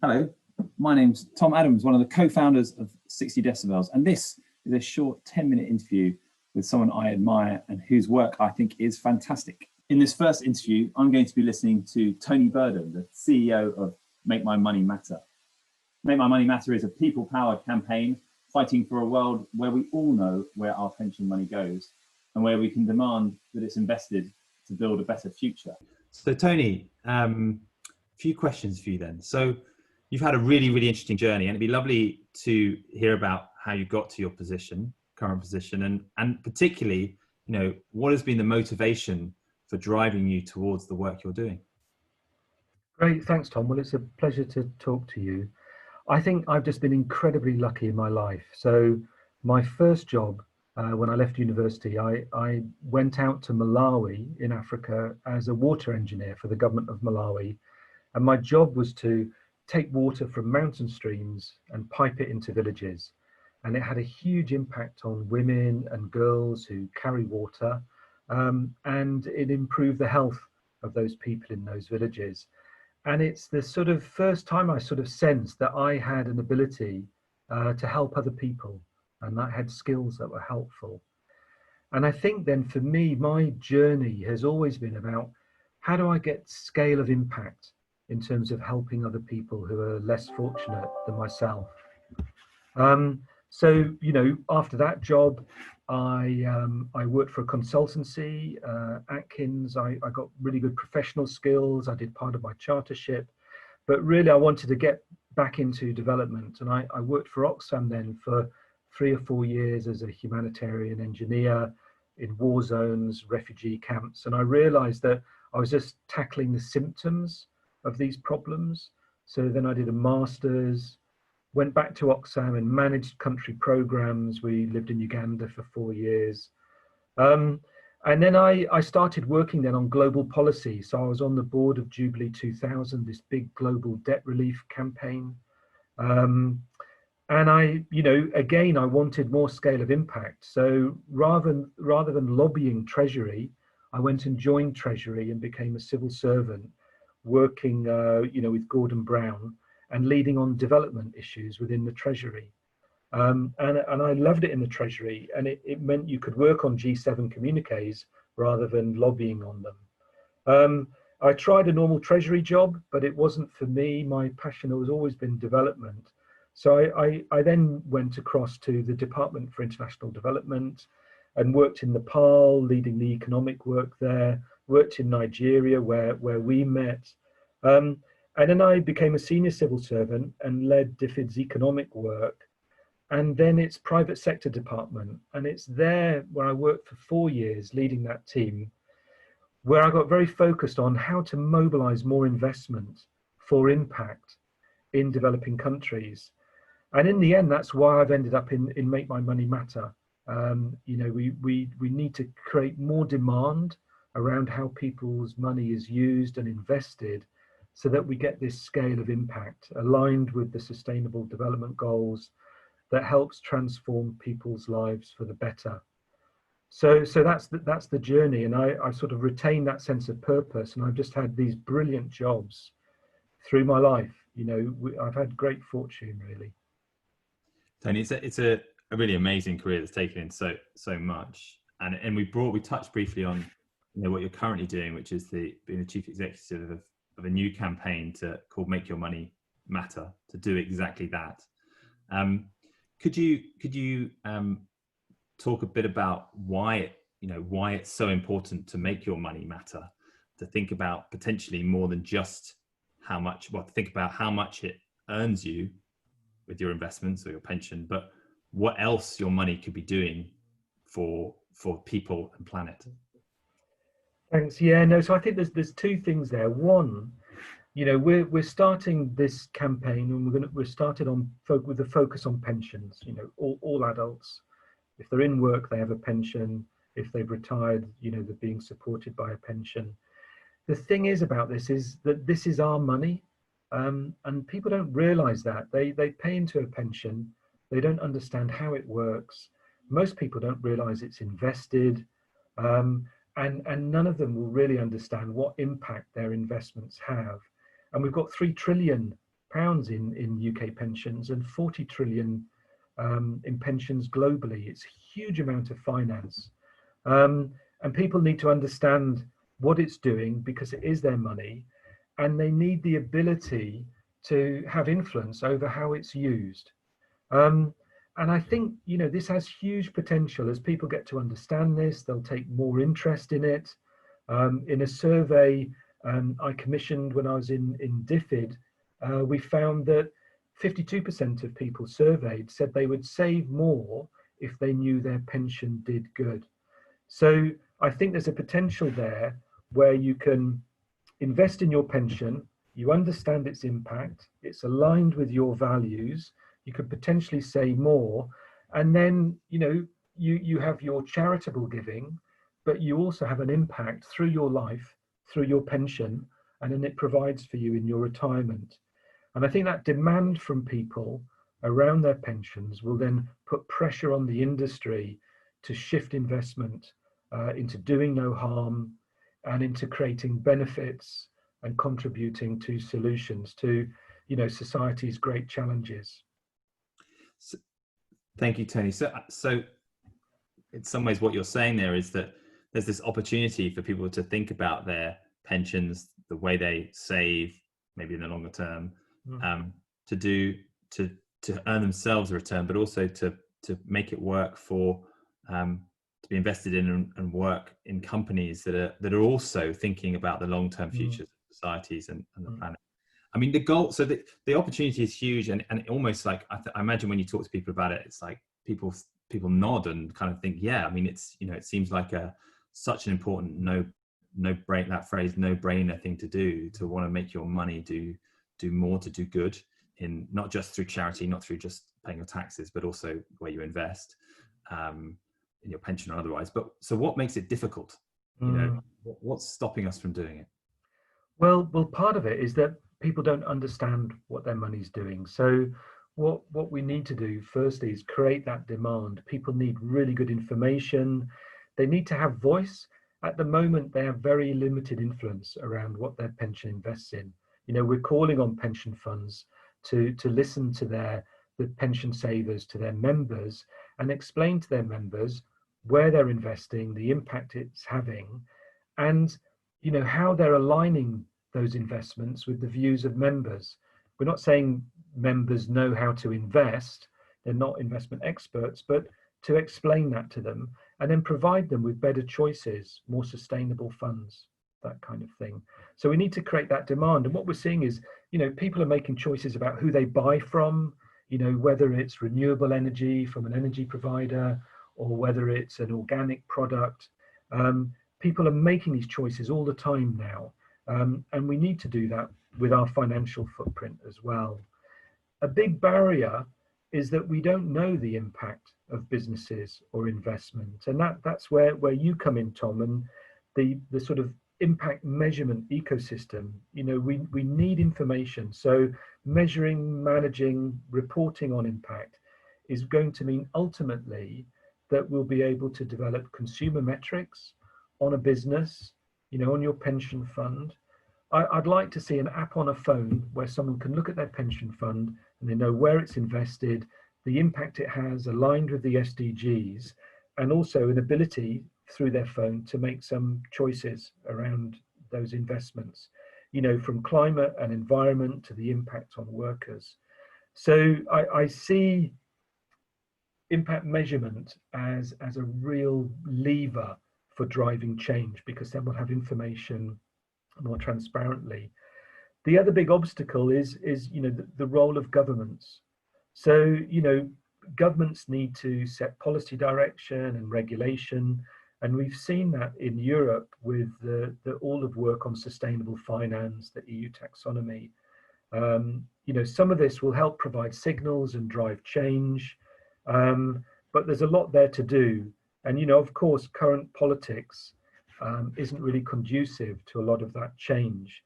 Hello, my name's Tom Adams, one of the co-founders of 60 Decibels, and this is a short 10-minute interview with someone I admire and whose work I think is fantastic. In this first interview, I'm going to be listening to Tony Burdon, the CEO of Make My Money Matter. Make My Money Matter is a people-powered campaign fighting for a world where we all know where our pension money goes and where we can demand that it's invested to build a better future. So Tony, a few questions for you then. So you've had a really, really interesting journey, and it'd be lovely to hear about how you got to your current position, and particularly, what has been the motivation for driving you towards the work you're doing? Great, thanks, Tom. Well, it's a pleasure to talk to you. I think I've just been incredibly lucky in my life. So my first job, when I left university, I went out to Malawi in Africa as a water engineer for the government of Malawi. And my job was to take water from mountain streams and pipe it into villages. And it had a huge impact on women and girls who carry water. And it improved the health of those people in those villages. And it's the sort of first time I sort of sensed that I had an ability to help other people, and I had skills that were helpful. And I think then for me, my journey has always been about how do I get scale of impact in terms of helping other people who are less fortunate than myself. So, after that job, I worked for a consultancy, Atkins. I got really good professional skills. I did part of my chartership, but really I wanted to get back into development. And I worked for Oxfam then for 3 or 4 years as a humanitarian engineer in war zones, refugee camps. And I realized that I was just tackling the symptoms of these problems. So then I did a master's, went back to Oxfam and managed country programs. We lived in Uganda for 4 years. And then I started working then on global policy. So I was on the board of Jubilee 2000, this big global debt relief campaign. And again, I wanted more scale of impact. So rather than lobbying Treasury, I went and joined Treasury and became a civil servant, working, with Gordon Brown and leading on development issues within the Treasury. And I loved it in the Treasury, and it meant you could work on G7 communiques rather than lobbying on them. I tried a normal Treasury job, but it wasn't for me. My passion has always been development. So I then went across to the Department for International Development and worked in Nepal, leading the economic work there, worked in Nigeria where we met. And then I became a senior civil servant and led DFID's economic work, and then its private sector department. And it's there where I worked for 4 years leading that team, where I got very focused on how to mobilize more investment for impact in developing countries. And in the end, that's why I've ended up in Make My Money Matter. We need to create more demand around how people's money is used and invested so that we get this scale of impact aligned with the Sustainable Development Goals that helps transform people's lives for the better. So that's the journey, and I sort of retained that sense of purpose, and I've just had these brilliant jobs through my life. I've had great fortune, really. Tony, it's a really amazing career that's taken in so much, and we touched briefly on what you're currently doing, which is being the chief executive of a new campaign called Make Your Money Matter to do exactly that. Could you talk a bit about why it's so important to make your money matter, to think about potentially more than just think about how much it earns you with your investments or your pension, but what else your money could be doing for people and planet? Thanks. Yeah, no. So I think there's 2 things there. One, we're starting this campaign, and we're started with a focus on pensions. All adults, if they're in work, they have a pension. If they've retired, they're being supported by a pension. The thing is about this is that this is our money, and people don't realize that. They pay into a pension. They don't understand how it works. Most people don't realize it's invested. And none of them will really understand what impact their investments have. And we've got 3 trillion pounds in UK pensions and 40 trillion in pensions globally. It's a huge amount of finance. And people need to understand what it's doing because it is their money, and they need the ability to have influence over how it's used. And I think, this has huge potential. As people get to understand this, they'll take more interest in it. In a survey I commissioned when I was in DFID, we found that 52% of people surveyed said they would save more if they knew their pension did good. So I think there's a potential there where you can invest in your pension, you understand its impact, it's aligned with your values, you could potentially save more, and then you have your charitable giving, but you also have an impact through your life, through your pension, and then it provides for you in your retirement. And I think that demand from people around their pensions will then put pressure on the industry to shift investment into doing no harm and into creating benefits and contributing to solutions to society's great challenges. So, thank you, Tony. So in some ways what you're saying there is that there's this opportunity for people to think about their pensions, the way they save, maybe in the longer term, to earn themselves a return, but also to make it work for to be invested in and work in companies that are also thinking about the long-term futures of societies and the planet. I mean, the goal, so the opportunity is huge, and almost like I imagine when you talk to people about it, it's like people nod and kind of think, yeah. I mean, it's it seems like such an important that phrase no-brainer thing to do, to want to make your money do more, to do good, in not just through charity, not through just paying your taxes, but also where you invest in your pension or otherwise. But so what makes it difficult? What's stopping us from doing it? Well, part of it is that people don't understand what their money's doing. So what we need to do firstly is create that demand. People need really good information. They need to have voice. At the moment, they have very limited influence around what their pension invests in. We're calling on pension funds to listen to the pension savers, to their members, and explain to their members where they're investing, the impact it's having, and how they're aligning those investments with the views of members. We're not saying members know how to invest, they're not investment experts, but to explain that to them and then provide them with better choices, more sustainable funds, that kind of thing. So we need to create that demand. And what we're seeing is, people are making choices about who they buy from, whether it's renewable energy from an energy provider or whether it's an organic product. People are making these choices all the time now. And we need to do that with our financial footprint as well. A big barrier is that we don't know the impact of businesses or investment. And that's where you come in, Tom, and the sort of impact measurement ecosystem. We need information. So measuring, managing, reporting on impact is going to mean ultimately that we'll be able to develop consumer metrics on a business, on your pension fund. I'd like to see an app on a phone where someone can look at their pension fund and they know where it's invested, the impact it has aligned with the SDGs, and also an ability through their phone to make some choices around those investments, from climate and environment to the impact on workers. So I see impact measurement as a real lever for driving change, because then we'll have information more transparently. The other big obstacle is the role of governments. So governments need to set policy direction and regulation, and we've seen that in Europe with the all of work on sustainable finance, the EU taxonomy. Some of this will help provide signals and drive change, but there's a lot there to do. And of course, current politics isn't really conducive to a lot of that change.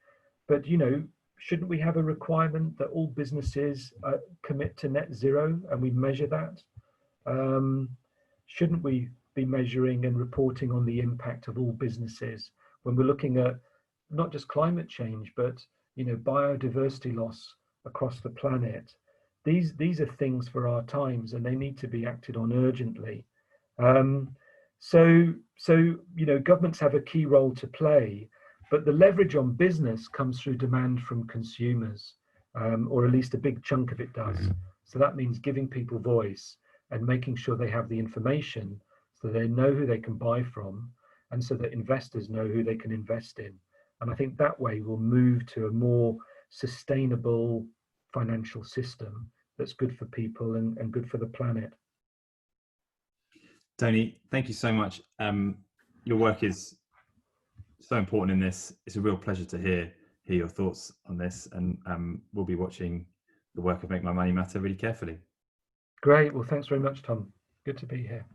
But shouldn't we have a requirement that all businesses commit to net zero and we measure that? Shouldn't we be measuring and reporting on the impact of all businesses when we're looking at not just climate change, but biodiversity loss across the planet. These are things for our times, and they need to be acted on urgently. So governments have a key role to play, but the leverage on business comes through demand from consumers, or at least a big chunk of it does. So that means giving people voice and making sure they have the information so they know who they can buy from, and so that investors know who they can invest in. And I think that way we'll move to a more sustainable financial system that's good for people and good for the planet. Tony, thank you so much. Your work is so important in this. It's a real pleasure to hear your thoughts on this, and we'll be watching the work of Make My Money Matter really carefully. Great. Well, thanks very much, Tom. Good to be here.